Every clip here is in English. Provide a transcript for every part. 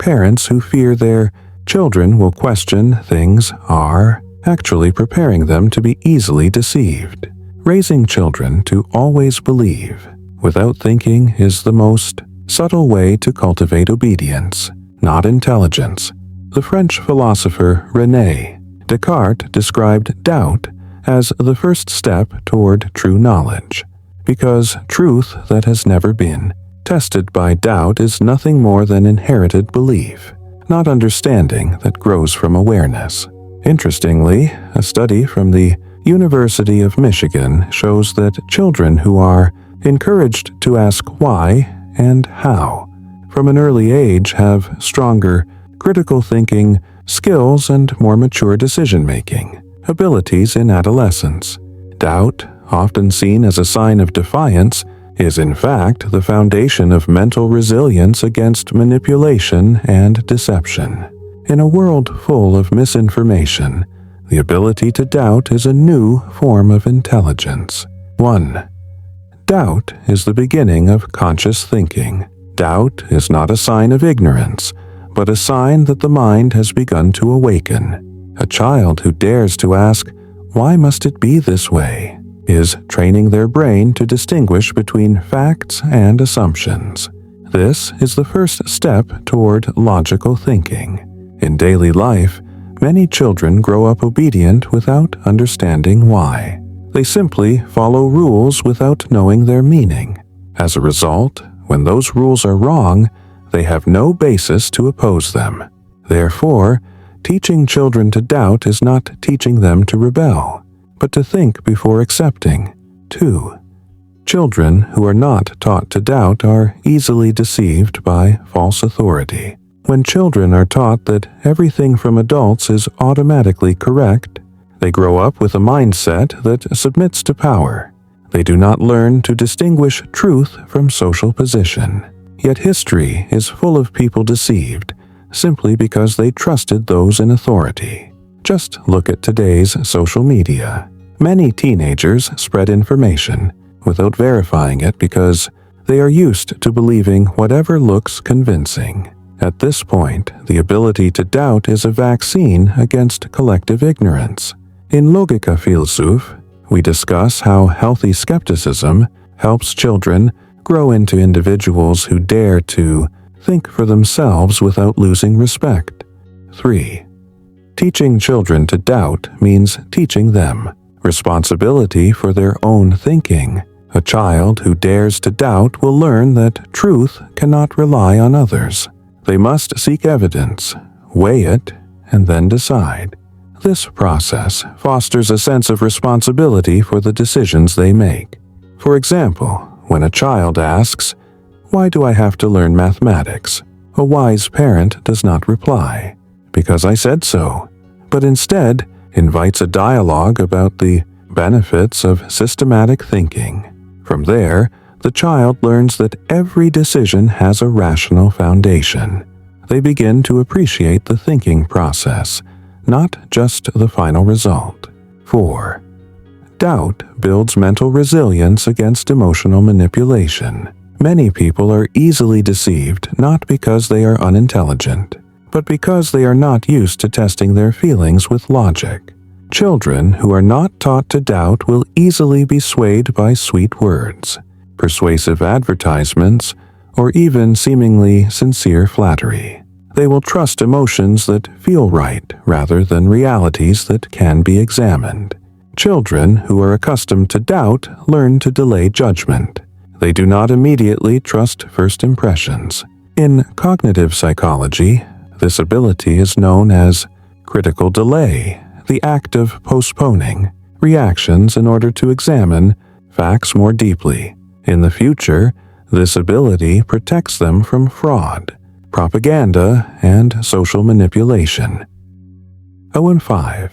parents who fear their children will question things are actually preparing them to be easily deceived. Raising children to always believe without thinking is the most subtle way to cultivate obedience, not intelligence. The French philosopher René Descartes described doubt as the first step toward true knowledge, because truth that has never been tested by doubt is nothing more than inherited belief, not understanding that grows from awareness. Interestingly, a study from the University of Michigan shows that children who are encouraged to ask why and how from an early age have stronger critical thinking skills and more mature decision-making abilities in adolescence. Doubt, often seen as a sign of defiance, is in fact the foundation of mental resilience against manipulation and deception. In a world full of misinformation, the ability to doubt is a new form of intelligence. 1. Doubt is the beginning of conscious thinking. Doubt is not a sign of ignorance, but a sign that the mind has begun to awaken. A child who dares to ask, "Why must it be this way?" is training their brain to distinguish between facts and assumptions. This is the first step toward logical thinking. In daily life, many children grow up obedient without understanding why. They simply follow rules without knowing their meaning. As a result, when those rules are wrong, they have no basis to oppose them. Therefore, teaching children to doubt is not teaching them to rebel, but to think before accepting. 2. Children who are not taught to doubt are easily deceived by false authority. When children are taught that everything from adults is automatically correct, they grow up with a mindset that submits to power. They do not learn to distinguish truth from social position. Yet history is full of people deceived simply because they trusted those in authority. Just look at today's social media. Many teenagers spread information without verifying it because they are used to believing whatever looks convincing. At this point, the ability to doubt is a vaccine against collective ignorance. In Logika Philosoph, we discuss how healthy skepticism helps children grow into individuals who dare to think for themselves without losing respect. 3. Teaching children to doubt means teaching them responsibility for their own thinking. A child who dares to doubt will learn that truth cannot rely on others. They must seek evidence, weigh it, and then decide. This process fosters a sense of responsibility for the decisions they make. For example, when a child asks, "Why do I have to learn mathematics?" a wise parent does not reply, "Because I said so," but instead invites a dialogue about the benefits of systematic thinking. From there, the child learns that every decision has a rational foundation. They begin to appreciate the thinking process, not just the final result. 4. Doubt builds mental resilience against emotional manipulation. Many people are easily deceived not because they are unintelligent, but because they are not used to testing their feelings with logic. Children who are not taught to doubt will easily be swayed by sweet words, persuasive advertisements, or even seemingly sincere flattery. They will trust emotions that feel right rather than realities that can be examined. Children who are accustomed to doubt learn to delay judgment. They do not immediately trust first impressions. In cognitive psychology, this ability is known as critical delay, the act of postponing reactions in order to examine facts more deeply. In the future, this ability protects them from fraud, propaganda, and social manipulation. 5.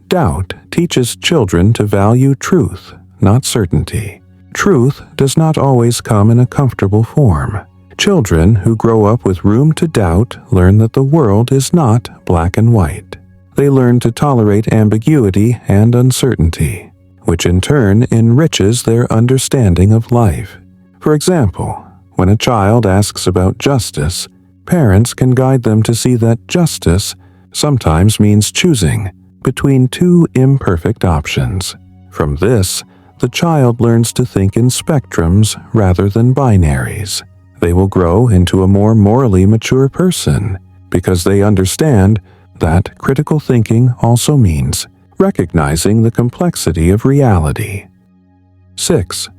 Doubt teaches children to value truth, not certainty. Truth does not always come in a comfortable form. Children who grow up with room to doubt learn that the world is not black and white. They learn to tolerate ambiguity and uncertainty, which in turn enriches their understanding of life. For example, when a child asks about justice, Parents can guide them to see that justice sometimes means choosing between two imperfect options. From this, the child learns to think in spectrums rather than binaries. They will grow into a more morally mature person because they understand that critical thinking also means recognizing the complexity of reality. 6.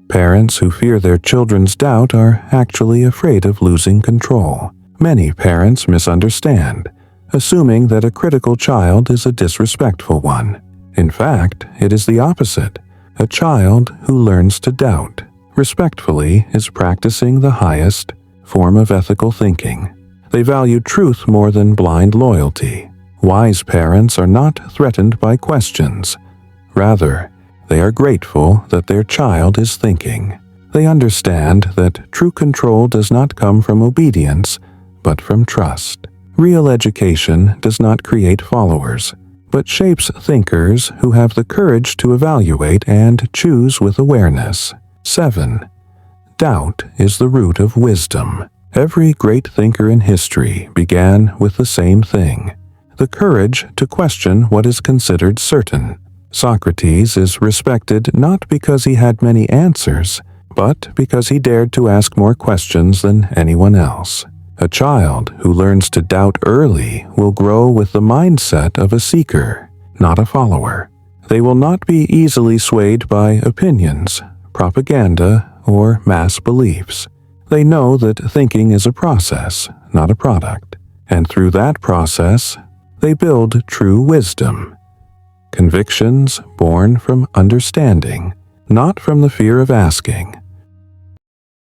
Parents who fear their children's doubt are actually afraid of losing control. Many parents misunderstand, assuming that a critical child is a disrespectful one. In fact, it is the opposite. A child who learns to doubt respectfully is practicing the highest form of ethical thinking. They value truth more than blind loyalty. Wise parents are not threatened by questions. Rather, they are grateful that their child is thinking. They understand that true control does not come from obedience, but from trust. Real education does not create followers, but shapes thinkers who have the courage to evaluate and choose with awareness. 7. Doubt is the root of wisdom. Every great thinker in history began with the same thing: the courage to question what is considered certain. Socrates is respected not because he had many answers, but because he dared to ask more questions than anyone else. A child who learns to doubt early will grow with the mindset of a seeker, not a follower. They will not be easily swayed by opinions, propaganda, or mass beliefs. They know that thinking is a process, not a product, and through that process, they build true wisdom. Convictions born from understanding, not from the fear of asking.